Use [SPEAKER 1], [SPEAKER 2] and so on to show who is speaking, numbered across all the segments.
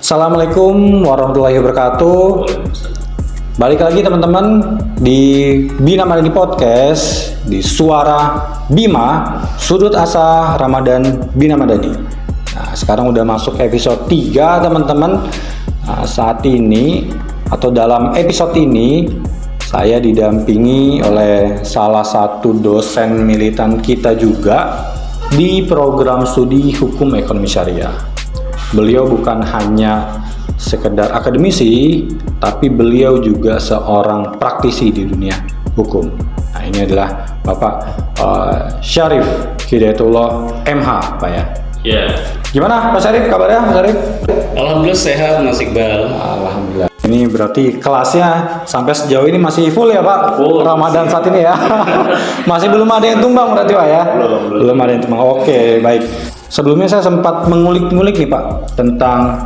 [SPEAKER 1] Assalamualaikum warahmatullahi wabarakatuh. Balik lagi teman-teman di Bina Madani Podcast di Suara Bima, Sudut Asa Ramadan Bina Madani. Nah, sekarang udah masuk episode 3 teman-teman. Nah, saat ini atau dalam episode ini saya didampingi oleh salah satu dosen militan kita juga di program studi Hukum Ekonomi Syariah. Beliau bukan hanya sekedar akademisi, tapi beliau juga seorang praktisi di dunia hukum. Nah, ini adalah Bapak Syarif Hidayatullah MH, Pak ya.
[SPEAKER 2] Ya.
[SPEAKER 1] Gimana Pak Syarif, kabarnya Pak Syarif?
[SPEAKER 2] Alhamdulillah sehat Mas Iqbal.
[SPEAKER 1] Alhamdulillah. Ini berarti kelasnya sampai sejauh ini masih full ya Pak?
[SPEAKER 2] Full.
[SPEAKER 1] Ramadan saat ini ya. Masih belum ada yang tumbang berarti Pak ya? Belum ada yang tumbang. Oke, baik. Sebelumnya saya sempat mengulik-ngulik nih Pak tentang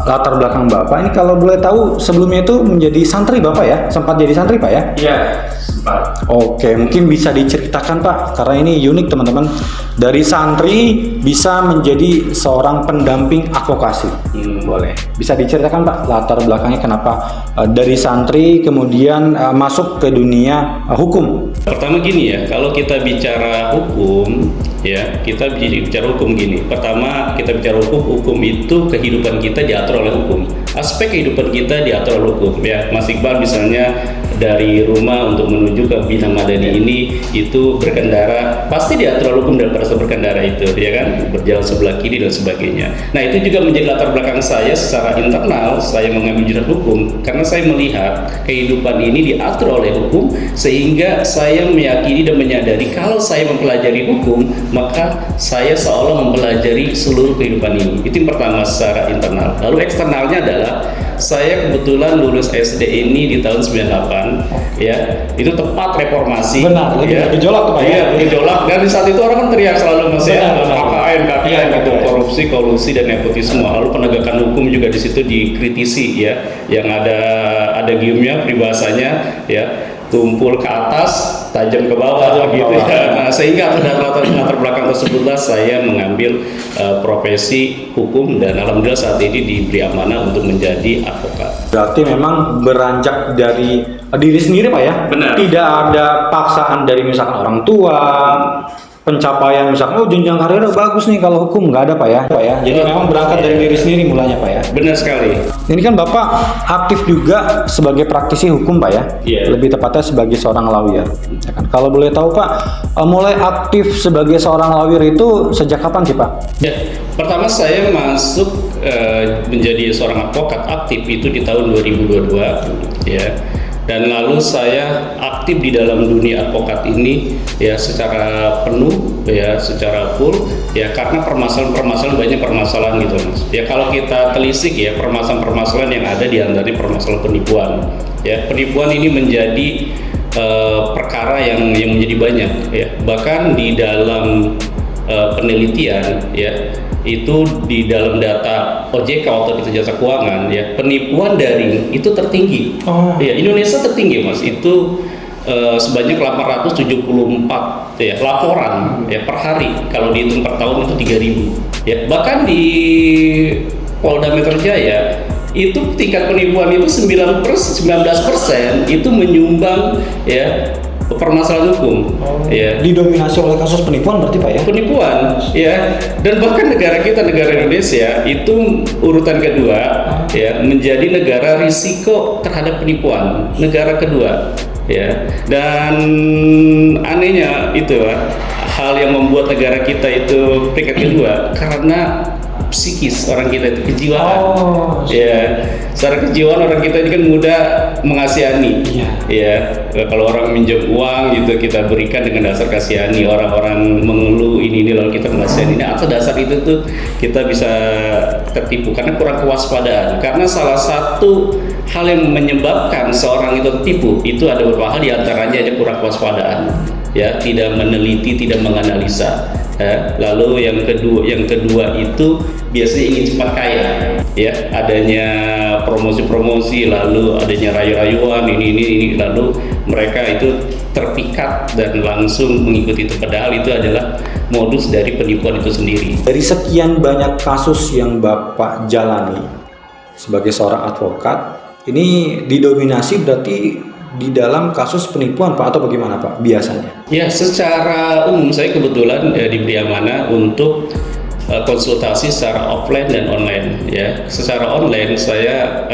[SPEAKER 1] latar belakang Bapak. Ini kalau boleh tahu sebelumnya itu menjadi santri Bapak ya? Sempat jadi santri Pak ya?
[SPEAKER 2] Iya, sempat.
[SPEAKER 1] Oke, mungkin bisa diceritakan Pak, karena ini unik teman-teman. Dari santri bisa menjadi seorang pendamping advokasi. Boleh. Bisa diceritakan Pak latar belakangnya kenapa dari santri kemudian masuk ke dunia hukum?
[SPEAKER 2] Pertama gini ya, kalau kita bicara hukum, ya kita bicara hukum gini. Pertama kita bicara hukum itu kehidupan kita diatur oleh hukum. Aspek kehidupan kita diatur oleh hukum. Ya, Mas Iqbal misalnya dari rumah untuk menuju ke Bina Madani ini itu berkendara pasti diatur oleh hukum dan pada berkendara itu, ya kan, berjalan sebelah kiri dan sebagainya. Nah itu juga menjadi latar belakang saya secara internal. Saya mengambil jurusan hukum karena saya melihat kehidupan ini diatur oleh hukum, sehingga saya meyakini dan menyadari kalau saya mempelajari hukum maka saya seolah mempelajari seluruh kehidupan ini. Itu yang pertama secara internal. Lalu eksternalnya adalah saya kebetulan lulus SD ini di tahun 98, ya itu tepat reformasi.
[SPEAKER 1] Benar,
[SPEAKER 2] ya.
[SPEAKER 1] gejolak tuh Pak ya.
[SPEAKER 2] Iya, gejolak. Dan di saat itu orang kan teriak selalu Mas ya, KKN,
[SPEAKER 1] Iya,
[SPEAKER 2] itu korupsi, kolusi dan nepotisme. Lalu penegakan hukum juga di situ dikritisi ya, yang ada giumnya peribahasanya ya, tumpul ke atas, tajam ke bawah, gitu ya. Nah, sehingga pada latar belakang tersebutlah saya mengambil profesi hukum dan alhamdulillah saat ini diberi amanah untuk menjadi advokat.
[SPEAKER 1] Berarti memang beranjak dari diri sendiri Pak ya?
[SPEAKER 2] Benar.
[SPEAKER 1] Tidak ada paksaan dari misalkan orang tua, pencapaian misalkan jenjang karir bagus nih, kalau hukum nggak ada Pak ya? Jadi memang berangkat dari diri sendiri mulanya Pak ya?
[SPEAKER 2] Benar sekali.
[SPEAKER 1] Ini kan Bapak aktif juga sebagai praktisi hukum Pak ya?
[SPEAKER 2] Iya.
[SPEAKER 1] Lebih tepatnya sebagai seorang lawyer. Ya kan? Kalau boleh tahu Pak, mulai aktif sebagai seorang lawyer itu sejak kapan sih Pak?
[SPEAKER 2] Ya, pertama saya masuk menjadi seorang advokat aktif itu di tahun 2022 ya. Dan lalu saya aktif di dalam dunia advokat ini ya secara penuh ya, secara full ya, karena permasalahan banyak permasalahan gitu Mas. Ya kalau kita telisik ya permasalahan yang ada di antaranya permasalahan penipuan. Ya, penipuan ini menjadi perkara yang menjadi banyak ya. Bahkan di dalam penelitian ya, itu di dalam data OJK atau di Jasa Keuangan ya, penipuan daring itu tertinggi. Ya, Indonesia tertinggi Mas, itu sebanyak 874 ya laporan ya per hari. Kalau dihitung per tahun itu 3.000 ya. Bahkan di Polda Metro Jaya itu tingkat penipuan itu 19% itu menyumbang ya permasalahan hukum. Ya.
[SPEAKER 1] Didominasi oleh kasus penipuan berarti Pak ya?
[SPEAKER 2] Penipuan ya, dan bahkan negara Indonesia itu urutan kedua ya, menjadi negara risiko terhadap penipuan, negara kedua ya. Dan anehnya itu hal yang membuat negara kita itu peringkat kedua karena psikis orang kita itu, kejiwaan. Ya, secara kejiwaan orang kita ini kan mudah mengasihani. Ya, kalau orang minjem uang gitu kita berikan dengan dasar kasihani. Orang-orang mengeluh ini lalu kita mengasihani. Nah, atas dasar itu tuh kita bisa tertipu karena kurang kewaspadaan. Karena salah satu hal yang menyebabkan seorang itu tertipu itu ada beberapa hal, diantaranya ada kurang kewaspadaan. Ya, tidak meneliti, tidak menganalisa. Lalu yang kedua itu biasanya ingin cepat kaya, ya, adanya promosi, lalu adanya rayu-rayuan ini, lalu mereka itu terpikat dan langsung mengikuti itu, padahal itu adalah modus dari penipuan itu sendiri.
[SPEAKER 1] Dari sekian banyak kasus yang Bapak jalani, sebagai seorang advokat ini didominasi berarti di dalam kasus penipuan Pak, atau bagaimana Pak biasanya?
[SPEAKER 2] Ya, secara umum saya kebetulan diberi amanah untuk konsultasi secara offline dan online ya. Secara online saya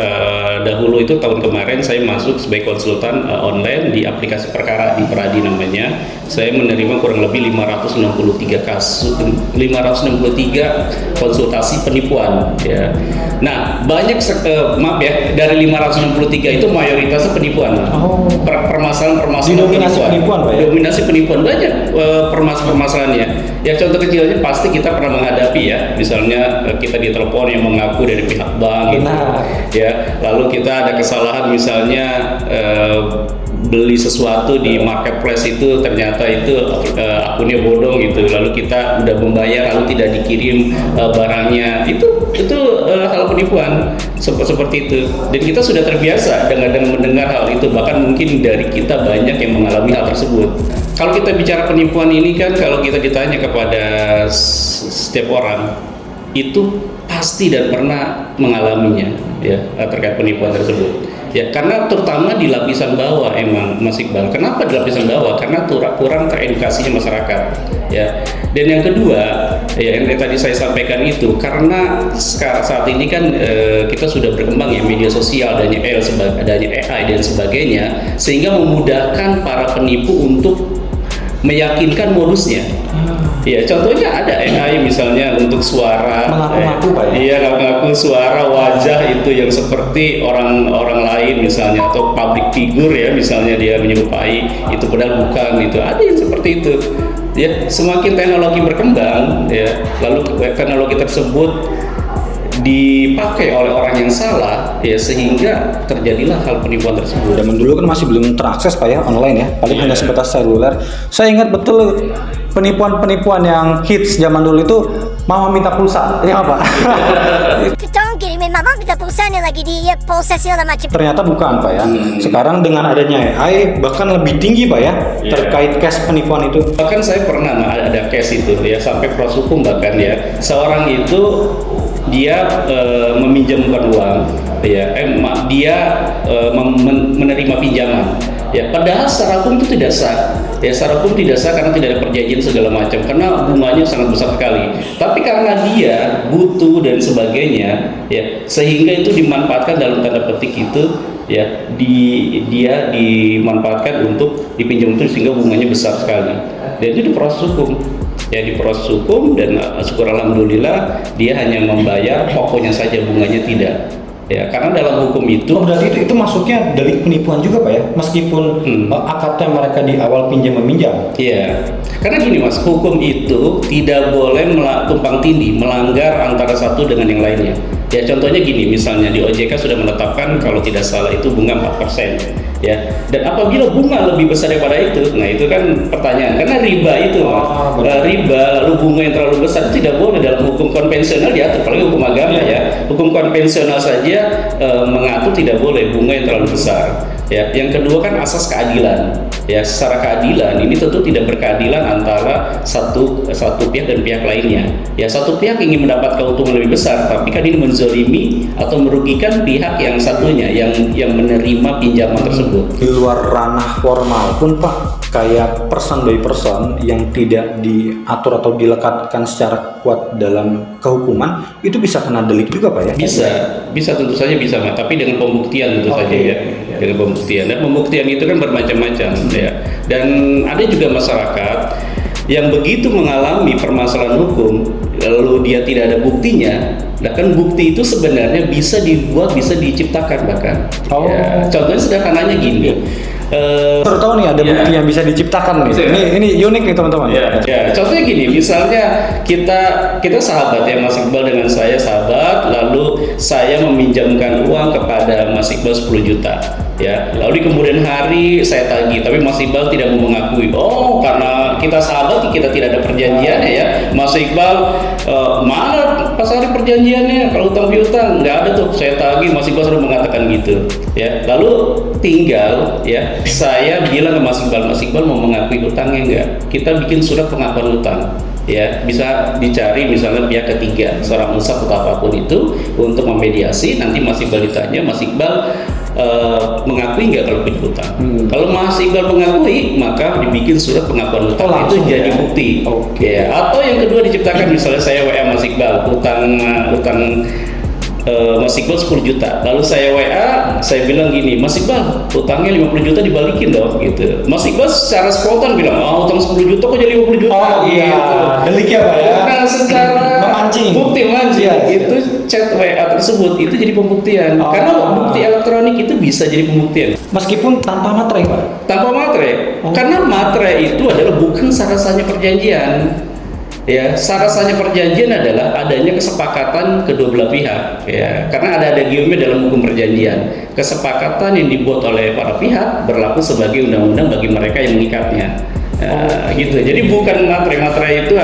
[SPEAKER 2] dahulu itu tahun kemarin saya masuk sebagai konsultan online di aplikasi perkara di Peradi namanya. Saya menerima kurang lebih 563 konsultasi penipuan ya. Nah, banyak maaf ya, dari 563 itu mayoritasnya penipuan. Permasalahan-permasalahan
[SPEAKER 1] penipuan Pak ya?
[SPEAKER 2] Dominasi penipuan banyak permasalahannya. Ya contoh kecilnya pasti kita pernah menghadapi ya, misalnya kita ditelepon yang mengaku dari pihak bank gitu, ya, lalu kita ada kesalahan misalnya beli sesuatu di marketplace itu ternyata itu akunnya bodong gitu, lalu kita udah membayar lalu tidak dikirim barangnya, itu hal penipuan seperti itu, dan kita sudah terbiasa dengan mendengar hal itu, bahkan mungkin dari kita banyak yang mengalami hal tersebut. Kalau kita bicara penipuan ini kan, kalau kita ditanya kepada setiap orang itu pasti dan pernah mengalaminya ya, terkait penipuan tersebut ya, karena terutama di lapisan bawah emang Mas Iqbal. Kenapa di lapisan bawah? Karena kurang teredukasinya masyarakat ya. Dan yang kedua ya, yang tadi saya sampaikan itu karena saat ini kan kita sudah berkembang ya, media sosial, adanya AI dan sebagainya, sehingga memudahkan para penipu untuk meyakinkan modusnya. Ya, contohnya ada AI misalnya untuk suara,
[SPEAKER 1] mengaku-ngaku Pak ya?
[SPEAKER 2] Iya, mengaku suara wajah itu yang seperti orang lain misalnya, atau public figure ya, misalnya dia menyerupai itu padahal bukan, itu ada yang seperti itu. Ya, semakin teknologi berkembang ya, lalu teknologi tersebut dipakai oleh orang yang salah ya, sehingga terjadilah hal penipuan tersebut.
[SPEAKER 1] Zaman dulu kan masih belum terakses Pak ya, online ya, paling hanya sebatas seluler. Saya ingat betul penipuan yang hits zaman dulu itu mama minta pulsa, ini apa?
[SPEAKER 3] Tolong kirimin mama minta pulsa nih, lagi di proses segala macam.
[SPEAKER 1] Ternyata bukan Pak ya. Sekarang dengan adanya AI bahkan lebih tinggi Pak ya, terkait case penipuan itu.
[SPEAKER 2] Bahkan saya pernah ada case itu ya, sampai proses hukum bahkan ya, seorang itu dia meminjamkan uang ya, dia menerima pinjaman ya, padahal secara hukum itu tidak sah ya, secara hukum tidak sah karena tidak ada perjanjian segala macam, karena bunganya sangat besar sekali, tapi karena dia butuh dan sebagainya ya, sehingga itu dimanfaatkan dalam tanda petik itu ya, dia dimanfaatkan untuk dipinjam itu sehingga bunganya besar sekali, dan itu diproses hukum ya, diproses hukum, dan syukur alhamdulillah dia hanya membayar pokoknya saja, bunganya tidak ya, karena dalam hukum itu
[SPEAKER 1] berarti itu masuknya delik penipuan juga Pak ya, meskipun akadnya mereka di awal pinjam meminjam.
[SPEAKER 2] Iya, karena gini Mas, hukum itu tidak boleh tumpang tindih, melanggar antara satu dengan yang lainnya ya. Contohnya gini, misalnya di OJK sudah menetapkan kalau tidak salah itu bunga 4% ya, dan apabila bunga lebih besar daripada itu, nah itu kan pertanyaan, karena riba itu riba lalu bunga yang terlalu besar itu tidak boleh, dalam hukum konvensional diatur, apalagi hukum agama ya, hukum konvensional saja mengatur tidak boleh bunga yang terlalu besar ya. Yang kedua kan asas keadilan ya, secara keadilan ini tentu tidak berkeadilan antara satu pihak dan pihak lainnya ya. Satu pihak ingin mendapat keuntungan lebih besar, tapi kan ini menzalimi atau merugikan pihak yang satunya yang menerima pinjaman tersebut.
[SPEAKER 1] Di luar ranah formal pun Pak, kayak person by person yang tidak diatur atau dilekatkan secara kuat dalam kehukuman, itu bisa kena delik juga Pak ya?
[SPEAKER 2] Bisa tentu saja bisa Pak, tapi dengan pembuktian tentu saja ya, dengan pembuktian, dan pembuktian itu kan bermacam-macam ya. Dan ada juga masyarakat yang begitu mengalami permasalahan hukum lalu dia tidak ada buktinya, nah kan bukti itu sebenarnya bisa dibuat, bisa diciptakan bahkan ya. Contohnya sederhananya gini,
[SPEAKER 1] Baru tahu nih ada bukti yang bisa diciptakan nih. Ini unik nih teman-teman.
[SPEAKER 2] Ya, contohnya gini, misalnya kita sahabat ya, Mas Iqbal dengan saya sahabat, lalu saya meminjamkan uang kepada Mas Iqbal 10 juta. Ya, lalu di kemudian hari saya tagih, tapi Mas Iqbal tidak mau mengakui. Oh, karena kita sahabat, kita tidak ada perjanjian ya. Mas Iqbal mana apa sehari perjanjiannya kalau utang piutang? Nggak ada tuh, saya tagih. Mas Iqbal sudah mengatakan gitu, ya. Lalu tinggal, ya, saya bilang ke Mas Iqbal mau mengakui utangnya nggak? Kita bikin surat pengakuan utang, ya, bisa dicari misalnya pihak ketiga, seorang musaf atau apapun itu untuk memediasi. Nanti Mas Iqbal ditanya, Mas Iqbal mengakui nggak kalau punya utang? Kalau Mas Iqbal mengakui, maka dibikin surat pengakuan utang,
[SPEAKER 1] langsung,
[SPEAKER 2] itu jadi
[SPEAKER 1] ya?
[SPEAKER 2] bukti.
[SPEAKER 1] Oke.
[SPEAKER 2] Ya, atau yang kedua diciptakan misalnya saya WA Mas Iqbal utang Mas Iqbal 10 juta. Lalu saya WA, saya bilang gini, Mas Iqbal, utangnya 50 juta dibalikin dong, gitu. Mas Iqbal secara spontan bilang, utang 10 juta kok jadi 50 juta?
[SPEAKER 1] Oh iya,
[SPEAKER 2] gitu.
[SPEAKER 1] delik ya Pak ya?
[SPEAKER 2] Nah, secara
[SPEAKER 1] Memancing.
[SPEAKER 2] bukti mancing,
[SPEAKER 1] Iya,
[SPEAKER 2] itu chat WA tersebut, itu jadi pembuktian.
[SPEAKER 1] Oh.
[SPEAKER 2] Karena bukti elektronik itu bisa jadi pembuktian.
[SPEAKER 1] Meskipun tanpa materai Pak?
[SPEAKER 2] Tanpa materai.
[SPEAKER 1] Oh.
[SPEAKER 2] Karena materai itu adalah bukan syarat-syaratnya perjanjian. Ya, syarat-syaratnya perjanjian adalah adanya kesepakatan kedua belah pihak, ya. Karena ada giumnya dalam hukum perjanjian. Kesepakatan yang dibuat oleh para pihak berlaku sebagai undang-undang bagi mereka yang mengikatnya. Gitu. Jadi bukan materai itu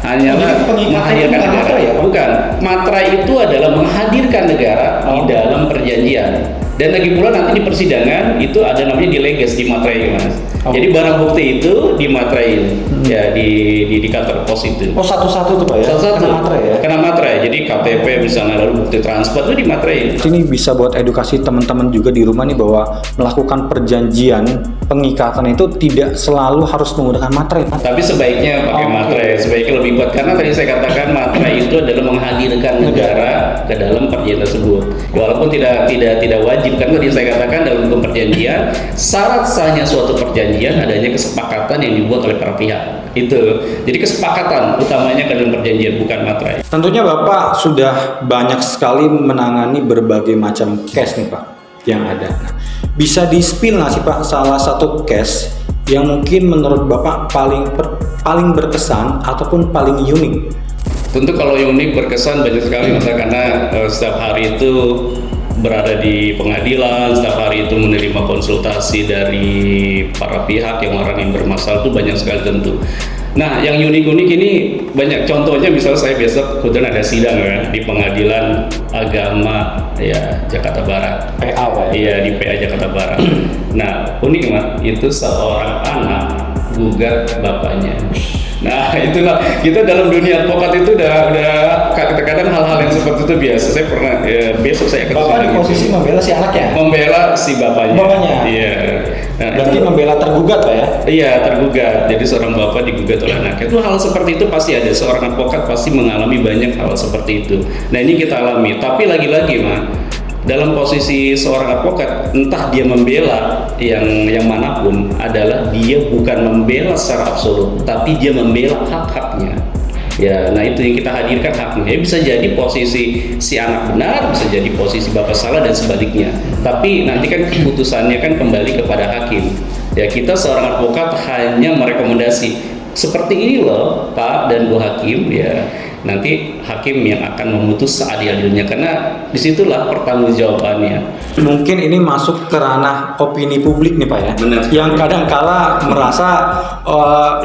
[SPEAKER 2] hanyalah menghadirkan negara.
[SPEAKER 1] Materai ya, Pak?
[SPEAKER 2] Bukan. Materai itu adalah menghadirkan negara di dalam perjanjian. Dan lagi pula nanti di persidangan itu ada namanya dileges di materai, Mas. Jadi barang bukti itu di materai, ya di kantor pos itu.
[SPEAKER 1] Oh satu-satu tuh Pak ya?
[SPEAKER 2] Satu-satu.
[SPEAKER 1] Kena materai ya?
[SPEAKER 2] Kena materai. Jadi KTP misalnya, lalu bukti transport itu di materai.
[SPEAKER 1] Ini bisa buat edukasi teman-teman juga di rumah nih bahwa melakukan perjanjian pengikatan itu tidak selalu harus menggunakan materai.
[SPEAKER 2] Tapi sebaiknya pakai materai, sebaiknya lebih kuat karena tadi saya katakan materai itu adalah menghadirkan negara ke dalam perjanjian tersebut. Walaupun tidak wajib, karena tadi saya katakan dalam hukum perjanjian syarat sahnya suatu perjanjian adanya kesepakatan yang dibuat oleh para pihak. Itu. Jadi kesepakatan utamanya ke dalam perjanjian, bukan materai.
[SPEAKER 1] Tentunya Bapak sudah banyak sekali menangani berbagai macam case nih Pak yang ada. Nah, bisa di-spill nggak sih Pak salah satu case yang mungkin menurut Bapak paling berkesan ataupun paling unik?
[SPEAKER 2] Tentu kalau unik berkesan banyak sekali, Mas, karena setiap hari itu berada di pengadilan, setiap hari itu menerima konsultasi dari para pihak orang yang bermasalah itu banyak sekali tentu. Nah, yang unik-unik ini banyak. Contohnya misalnya saya besok kemudian ada sidang ya di Pengadilan Agama ya Jakarta Barat.
[SPEAKER 1] PA Pak ya?
[SPEAKER 2] Iya, di PA Jakarta Barat. Nah, unik Mas, itu seorang anak gugat bapaknya. Nah, itulah kita dalam dunia advokat itu udah kadang-kadang hal-hal yang seperti itu biasa. Saya pernah besok saya akan
[SPEAKER 1] Bapak di posisi membela si anaknya?
[SPEAKER 2] membela si bapaknya.
[SPEAKER 1] Bapaknya?
[SPEAKER 2] Iya. Nah,
[SPEAKER 1] Berarti membela tergugat Pak ya?
[SPEAKER 2] iya, tergugat. Jadi seorang bapak digugat oleh anaknya. Itu hal seperti itu pasti ada. Seorang advokat pasti mengalami banyak hal seperti itu. Nah, ini kita alami. Tapi lagi-lagi, Mas, dalam posisi seorang advokat, entah dia membela yang manapun, adalah dia bukan membela secara absolut, tapi dia membela hak-haknya. Ya, nah itu yang kita hadirkan haknya. Ya, bisa jadi posisi si anak benar, bisa jadi posisi bapak salah dan sebaliknya. Tapi nanti kan keputusannya kan kembali kepada hakim. Ya, kita seorang advokat hanya merekomendasi seperti ini loh Pak dan Bu Hakim, ya. Nanti hakim yang akan memutus seadil-adilnya, karena disitulah pertanggungjawabannya.
[SPEAKER 1] Mungkin ini masuk ke ranah opini publik nih Pak ya.
[SPEAKER 2] Benar.
[SPEAKER 1] Yang kadang kala merasa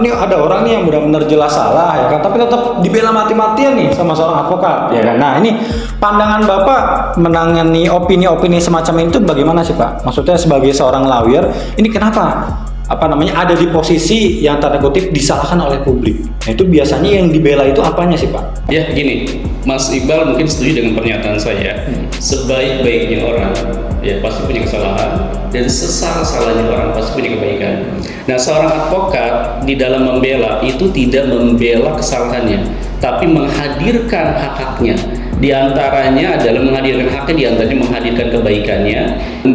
[SPEAKER 1] ini ada orang nih yang benar-benar jelas salah ya kan, tapi tetap dibela mati-matian nih sama seorang advokat ya kan. Nah, ini pandangan Bapak menangani opini-opini semacam itu bagaimana sih Pak? Maksudnya sebagai seorang lawyer, ini kenapa ada di posisi yang tanda kutip disalahkan oleh publik? Nah, itu biasanya yang dibela itu apanya sih Pak?
[SPEAKER 2] Ya gini, Mas Iqbal mungkin setuju dengan pernyataan saya. Sebaik-baiknya orang ya pasti punya kesalahan, dan sesalah-salahnya orang pasti punya kebaikan. Nah, seorang advokat di dalam membela itu tidak membela kesalahannya, tapi menghadirkan hak-haknya. Di antaranya adalah menghadirkan haknya, di antaranya menghadirkan kebaikannya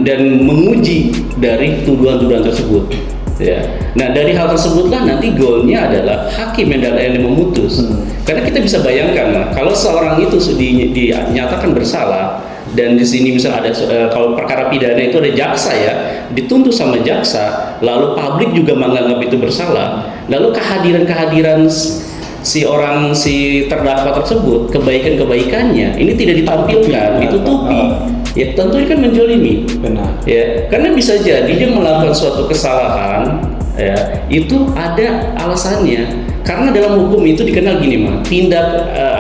[SPEAKER 2] dan menguji dari tuduhan-tuduhan tersebut. Ya. Nah, dari hal tersebutlah nanti goalnya adalah hakim yang memutus. Karena kita bisa bayangkan, kalau seorang itu dinyatakan bersalah, dan di sini misalnya ada kalau perkara pidana itu ada jaksa ya, dituntut sama jaksa, lalu publik juga menganggap itu bersalah, lalu kehadiran si terdakwa tersebut, kebaikannya ini tidak ditampilkan, ditutupi. Ya tentunya kan menjolimi.
[SPEAKER 1] Benar.
[SPEAKER 2] Ya, karena bisa jadi dia melakukan suatu kesalahan ya itu ada alasannya. Karena dalam hukum itu dikenal gini mah,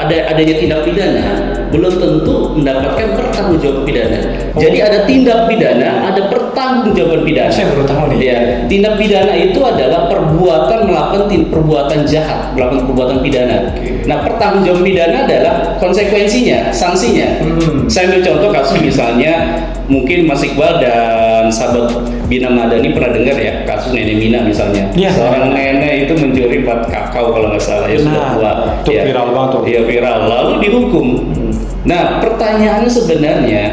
[SPEAKER 2] adanya tindak pidana belum tentu mendapatkan pertanggungjawaban pidana. Jadi ada tindak pidana, ada pertanggungjawaban pidana.
[SPEAKER 1] Saya baru tahu nih.
[SPEAKER 2] Ya, tindak pidana itu adalah melakukan perbuatan jahat, melakukan perbuatan pidana. Nah, pertanggungjawaban pidana adalah konsekuensinya, sanksinya. Saya ambil contoh kasus misalnya, mungkin Mas Iqbal dan sahabat Bina Madani pernah dengar ya kasus Nenek Mina misalnya.
[SPEAKER 1] Ya.
[SPEAKER 2] Seorang nenek itu mencuri 4 kakao kalau nggak salah ya, sudah tua.
[SPEAKER 1] Itu viral banget tuh.
[SPEAKER 2] Iya, viral. Lalu dihukum. Nah, pertanyaannya sebenarnya,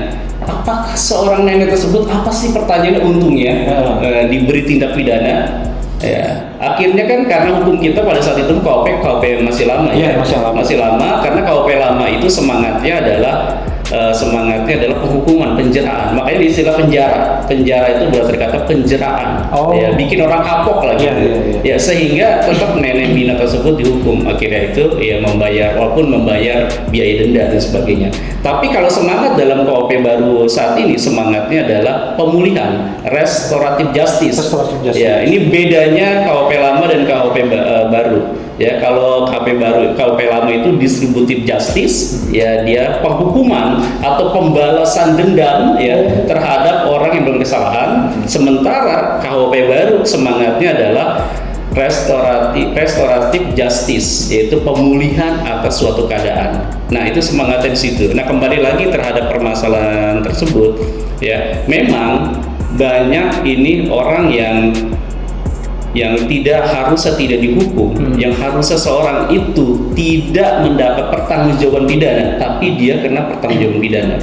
[SPEAKER 2] apakah seorang nenek tersebut, apa sih pertanyaannya untungnya diberi tindak pidana? Ya, akhirnya kan karena hukum kita pada saat itu KUHP masih lama ya, masih lama karena KUHP lama itu semangatnya adalah penghukuman, penjeraan. Makanya istilah penjara itu berasal dari kata penjeraan. Ya, bikin orang kapok lagi. Ya, sehingga tetap nenek Mina tersebut dihukum. Akhirnya itu ya walaupun membayar biaya denda dan sebagainya. Tapi kalau semangat dalam KUHP baru saat ini, semangatnya adalah pemulihan, restoratif justice. Ya, ini bedanya KUHP lama dan KUHP baru. Ya, kalau KUHP lama itu distributive justice, ya dia penghukuman atau pembalasan dendam ya terhadap orang yang berkesalahan. Sementara KUHP baru semangatnya adalah restoratif justice, yaitu pemulihan atas suatu keadaan. Nah, itu semangatnya di situ. Nah, kembali lagi terhadap permasalahan tersebut, ya memang banyak ini orang yang tidak dihukum, yang harusnya seorang itu tidak mendapat pertanggungjawaban pidana, tapi dia kena pertanggungjawaban pidana.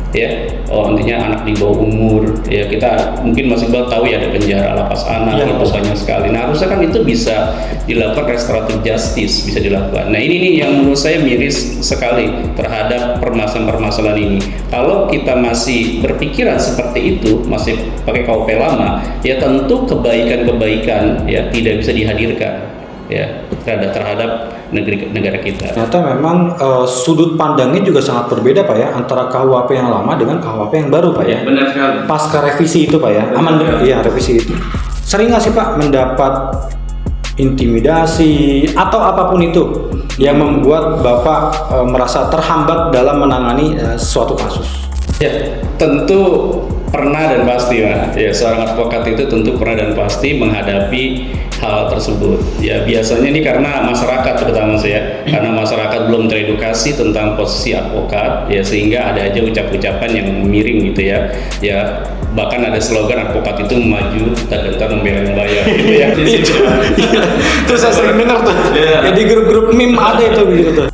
[SPEAKER 2] Ya, intinya anak di bawah umur, ya kita mungkin masih tahu ya ada penjara lapas anak itu banyak sekali. Nah, harusnya kan itu bisa dilakukan restoratif justice, bisa dilakukan. Nah, ini nih yang menurut saya miris sekali terhadap permasalahan ini. Kalau kita masih berpikiran seperti itu, masih pakai KUHP lama, ya tentu kebaikan ya tidak bisa dihadirkan ya terhadap negara kita.
[SPEAKER 1] Ternyata memang sudut pandangnya juga sangat berbeda Pak ya, antara KUHP yang lama dengan KUHP yang baru Pak ya.
[SPEAKER 2] Benar sekali.
[SPEAKER 1] Pasca revisi itu Pak ya, revisi itu. Sering nggak sih Pak mendapat intimidasi atau apapun itu yang membuat Bapak merasa terhambat dalam menangani suatu kasus?
[SPEAKER 2] Ya, tentu pernah dan pasti Pak. Ya, seorang advokat itu tentu pernah dan pasti menghadapi hal tersebut. Ya, biasanya ini karena masyarakat terutama karena masyarakat belum teredukasi tentang posisi advokat, ya sehingga ada aja ucap-ucapan yang miring gitu ya. Ya, bahkan ada slogan advokat itu maju tak gentar membela yang bayar gitu ya.
[SPEAKER 1] Itu saya sering dengar tuh. Ya, di grup-grup meme ada itu begitu.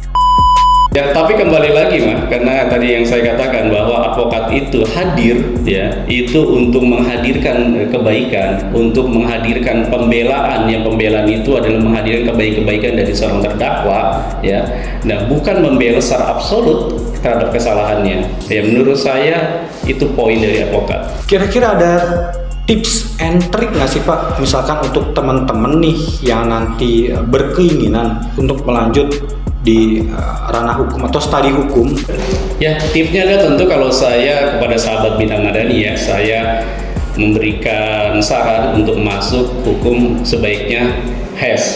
[SPEAKER 2] Ya, tapi kembali lagi Mas, karena tadi yang saya katakan bahwa advokat itu hadir ya, itu untuk menghadirkan kebaikan, untuk menghadirkan pembelaan, yang pembelaan itu adalah menghadirkan kebaikan dari seorang terdakwa ya. Nah, bukan membela secara absolut terhadap kesalahannya. Ya, menurut saya itu poin dari advokat.
[SPEAKER 1] Kira-kira ada tips and trick nggak sih Pak, misalkan untuk teman-teman nih yang nanti berkeinginan untuk melanjut di ranah hukum atau studi hukum?
[SPEAKER 2] Ya, tipsnya adalah tentu kalau saya kepada sahabat Bina Madani ya, saya memberikan saran untuk masuk hukum sebaiknya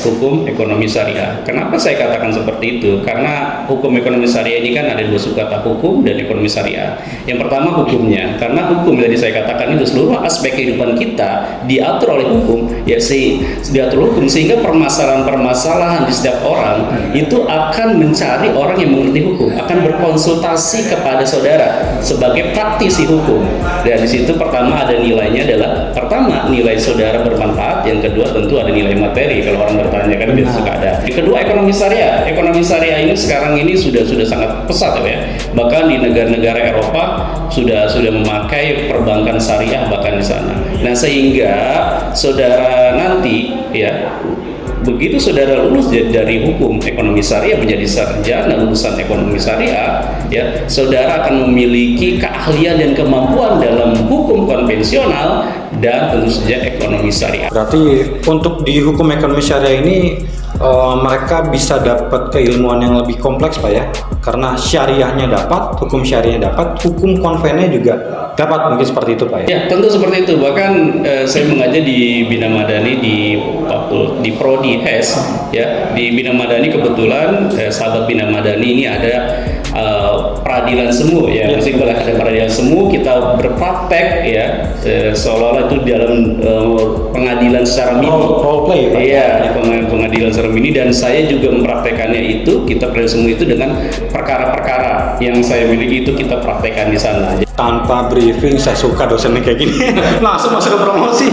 [SPEAKER 2] hukum ekonomi syariah. Kenapa saya katakan seperti itu? Karena hukum ekonomi syariah ini kan ada dua subkata, hukum dan ekonomi syariah. Yang pertama hukumnya, karena hukum tadi saya katakan itu seluruh aspek kehidupan kita diatur oleh hukum, ya diatur hukum, sehingga permasalahan-permasalahan di setiap orang itu akan mencari orang yang mengerti hukum, akan berkonsultasi kepada saudara sebagai praktisi hukum. Dan di situ pertama ada nilainya adalah nilai saudara bermanfaat, yang kedua tentu ada nilai materi. Kalau orang bertanya kan biasa suka ada. Yang kedua ekonomi syariah. Ekonomi syariah ini sekarang ini sudah sangat pesat ya. Bahkan di negara-negara Eropa sudah memakai perbankan syariah bahkan di sana. Nah, sehingga saudara nanti ya, begitu saudara lulus dari hukum ekonomi syariah menjadi sarjana lulusan ekonomi syariah, ya saudara akan memiliki keahlian dan kemampuan dalam hukum konvensional dan tentu saja ekonomi syariah.
[SPEAKER 1] Berarti untuk di hukum ekonomi syariah ini mereka bisa dapat keilmuan yang lebih kompleks Pak ya, karena syariahnya dapat, hukum syariahnya dapat, hukum konvennya juga dapat, mungkin seperti itu Pak ya.
[SPEAKER 2] Ya, tentu seperti itu. Bahkan saya mengajar di Bina Madani di Prodi HES ya. Di Bina Madani kebetulan sahabat Bina Madani ini ada peradilan semu ya. Masih boleh ada peradilan semu, kita berpraktek ya, seolah-olah itu dalam pengadilan secara mini.
[SPEAKER 1] Role play Pak.
[SPEAKER 2] Iya, pengadilan secara mini, dan saya juga mempraktekannya itu, kita peradilan semu itu dengan perkara-perkara yang saya miliki itu kita praktekkan di sana.
[SPEAKER 1] Tanpa briefing, saya suka dosennya kayak gini. Langsung masuk ke promosi.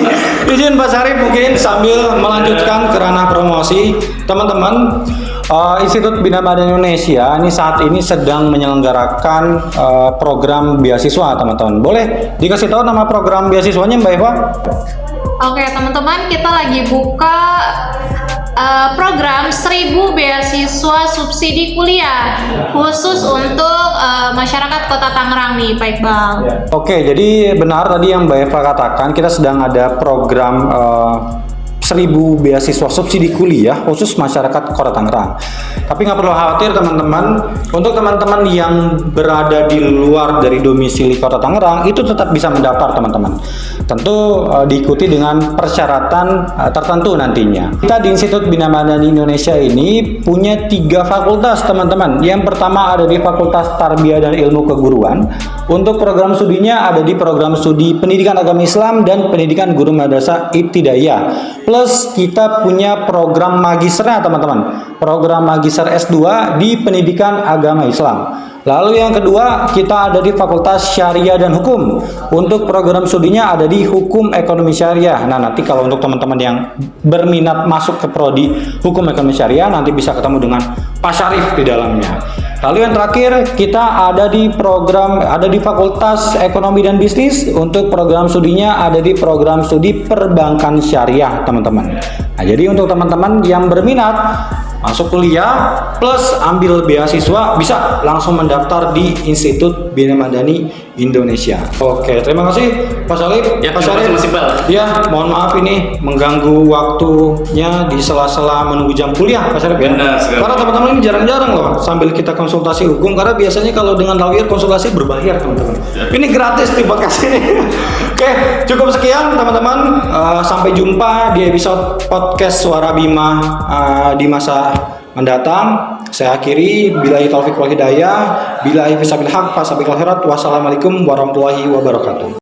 [SPEAKER 1] Izin Pak Sarip mungkin sambil melanjutkan ke ranah promosi. Teman-teman, Institut Bina Madani Indonesia ini saat ini sedang menyelenggarakan program beasiswa teman-teman. Boleh dikasih tahu nama program beasiswanya Mbak Eva?
[SPEAKER 4] Oke teman-teman, kita lagi buka program 1000 beasiswa subsidi kuliah khusus untuk masyarakat Kota Tangerang nih Pak Iqbal.
[SPEAKER 1] Oke, jadi benar tadi yang Mbak Eva katakan, kita sedang ada program 1000 beasiswa subsidi kuliah khusus masyarakat Kota Tangerang. Tapi nggak perlu khawatir teman-teman, untuk teman-teman yang berada di luar dari domisili Kota Tangerang itu tetap bisa mendaftar teman-teman. Tentu diikuti dengan persyaratan tertentu nantinya. Kita di Institut Bina Madani Indonesia ini punya 3 fakultas teman-teman. Yang pertama ada di Fakultas Tarbiyah dan Ilmu Keguruan. Untuk program studinya ada di program studi Pendidikan Agama Islam dan Pendidikan Guru Madrasah Ibtidaiyah. Plus kita punya program magisternya teman-teman, program magister S2 di Pendidikan Agama Islam. Lalu yang kedua kita ada di Fakultas Syariah dan Hukum. Untuk program studinya ada di Hukum Ekonomi Syariah. Nah nanti kalau untuk teman-teman yang berminat masuk ke prodi Hukum Ekonomi Syariah nanti bisa ketemu dengan Pak Syarif di dalamnya. Lalu yang terakhir kita ada di Fakultas Ekonomi dan Bisnis. Untuk program studinya ada di program studi Perbankan Syariah teman-teman. Nah jadi untuk teman-teman yang berminat masuk kuliah plus ambil beasiswa bisa langsung mendaftar di Institut Bina Madani Indonesia. Oke, terima kasih Pak Salib.
[SPEAKER 2] Ya,
[SPEAKER 1] Pak
[SPEAKER 2] terima
[SPEAKER 1] Salib.
[SPEAKER 2] kasih Mas Iqbal.
[SPEAKER 1] Ya, mohon maaf ini mengganggu waktunya di sela-sela menunggu jam kuliah Pak Salib ya.
[SPEAKER 2] Benar sekali.
[SPEAKER 1] Karena teman-teman ini jarang-jarang loh sambil kita konsultasi hukum, karena biasanya kalau dengan lawyer konsultasi berbayar teman-teman. Ini gratis di podcast ini. Oke, cukup sekian teman-teman. Sampai jumpa di episode podcast Suara Bima di masa mendatang. Saya akhiri, billahi taufiq wal hidayah, billahi fisabil haq, fasabil khairat, wassalamualaikum warahmatullahi wabarakatuh.